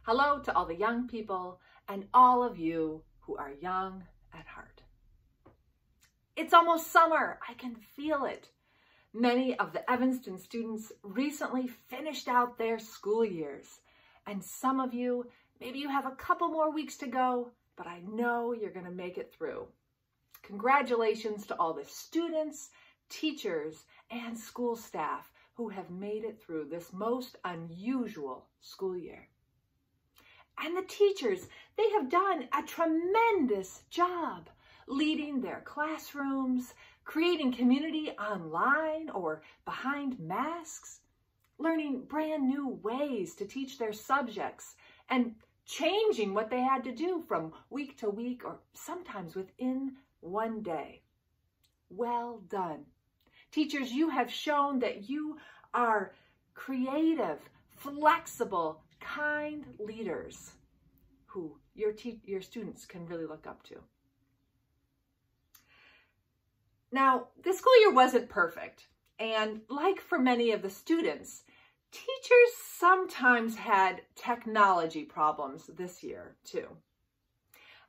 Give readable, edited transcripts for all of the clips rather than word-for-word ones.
Hello to all the young people and all of you who are young at heart. It's almost summer. I can feel it. Many of the Evanston students recently finished out their school years. And some of you, maybe you have a couple more weeks to go, but I know you're going to make it through. Congratulations to all the students, teachers, and school staff who have made it through this most unusual school year. And the teachers, they have done a tremendous job leading their classrooms, creating community online or behind masks, learning brand new ways to teach their subjects, and changing what they had to do from week to week or sometimes within one day. Well done. Teachers, you have shown that you are creative, flexible, kind leaders who your students can really look up to. Now, this school year wasn't perfect, and like for many of the students, teachers sometimes had technology problems this year too.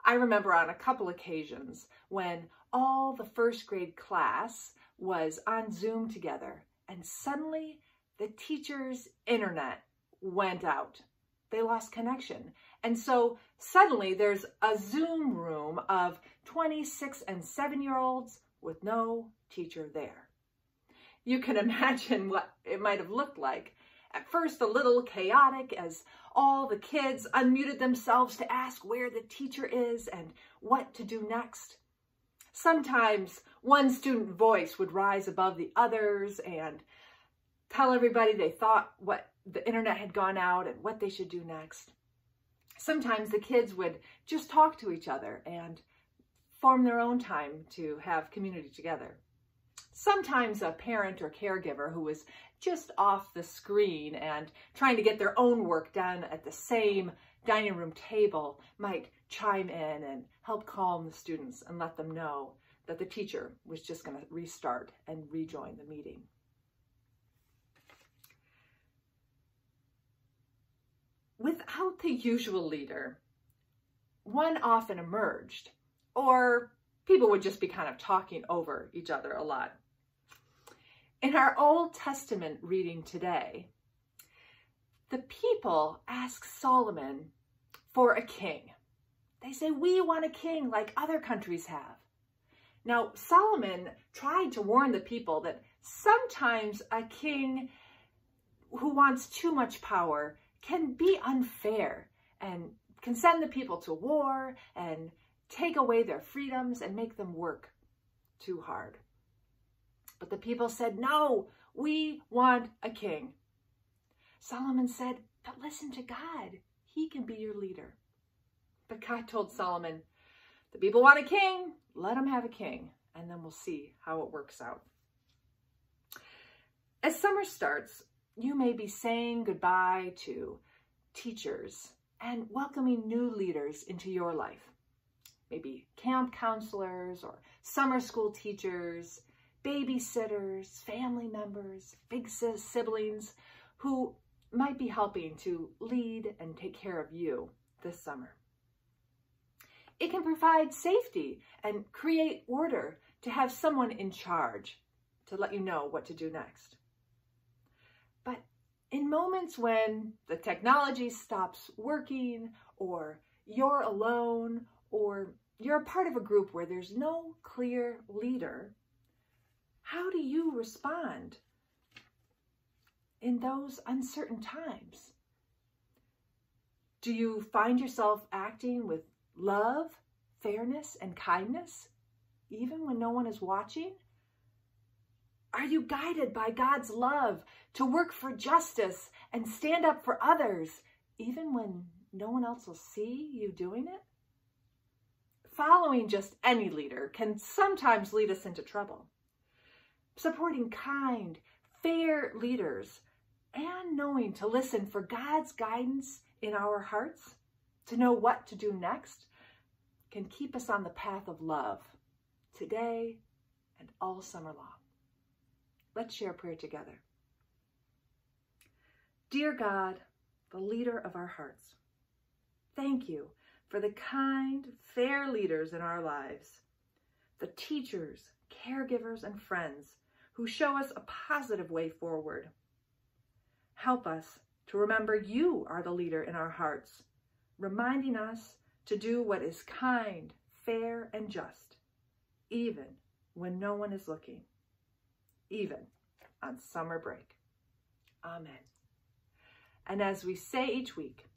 I remember on a couple occasions when all the first grade class was on Zoom together, and suddenly the teacher's internet went out. They lost connection. And so suddenly there's a Zoom room of 26 and 7-year-olds with no teacher there. You can imagine what it might have looked like. At first, a little chaotic as all the kids unmuted themselves to ask where the teacher is and what to do next. Sometimes one student voice would rise above the others and tell everybody they thought what the internet had gone out and what they should do next. Sometimes the kids would just talk to each other and form their own time to have community together. Sometimes a parent or caregiver who was just off the screen and trying to get their own work done at the same dining room table might chime in and help calm the students and let them know that the teacher was just going to restart and rejoin the meeting. Without the usual leader, one often emerged, or people would just be kind of talking over each other a lot. In our Old Testament reading today, the people ask Solomon for a king. They say, we want a king like other countries have. Now, Solomon tried to warn the people that sometimes a king who wants too much power can be unfair and can send the people to war and take away their freedoms and make them work too hard. But the people said, no, we want a king. Solomon said, but listen to God. He can be your leader. But God told Solomon, the people want a king, let them have a king, and then we'll see how it works out. As summer starts, you may be saying goodbye to teachers and welcoming new leaders into your life. Maybe camp counselors or summer school teachers, babysitters, family members, big siblings who might be helping to lead and take care of you this summer. It can provide safety and create order to have someone in charge to let you know what to do next. But in moments when the technology stops working, or you're alone, or you're a part of a group where there's no clear leader, how do you respond in those uncertain times? Do you find yourself acting with love, fairness, and kindness, even when no one is watching? Are you guided by God's love to work for justice and stand up for others, even when no one else will see you doing it? Following just any leader can sometimes lead us into trouble. Supporting kind, fair leaders and knowing to listen for God's guidance in our hearts, to know what to do next, can keep us on the path of love today and all summer long. Let's share a prayer together. Dear God, the leader of our hearts, Thank you for the kind, fair leaders in our lives, the teachers, caregivers, and friends who show us a positive way forward. Help us to remember you are the leader in our hearts, reminding us to do what is kind, fair, and just, even when no one is looking, even on summer break. Amen. And as we say each week,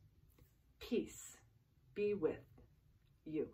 peace be with you.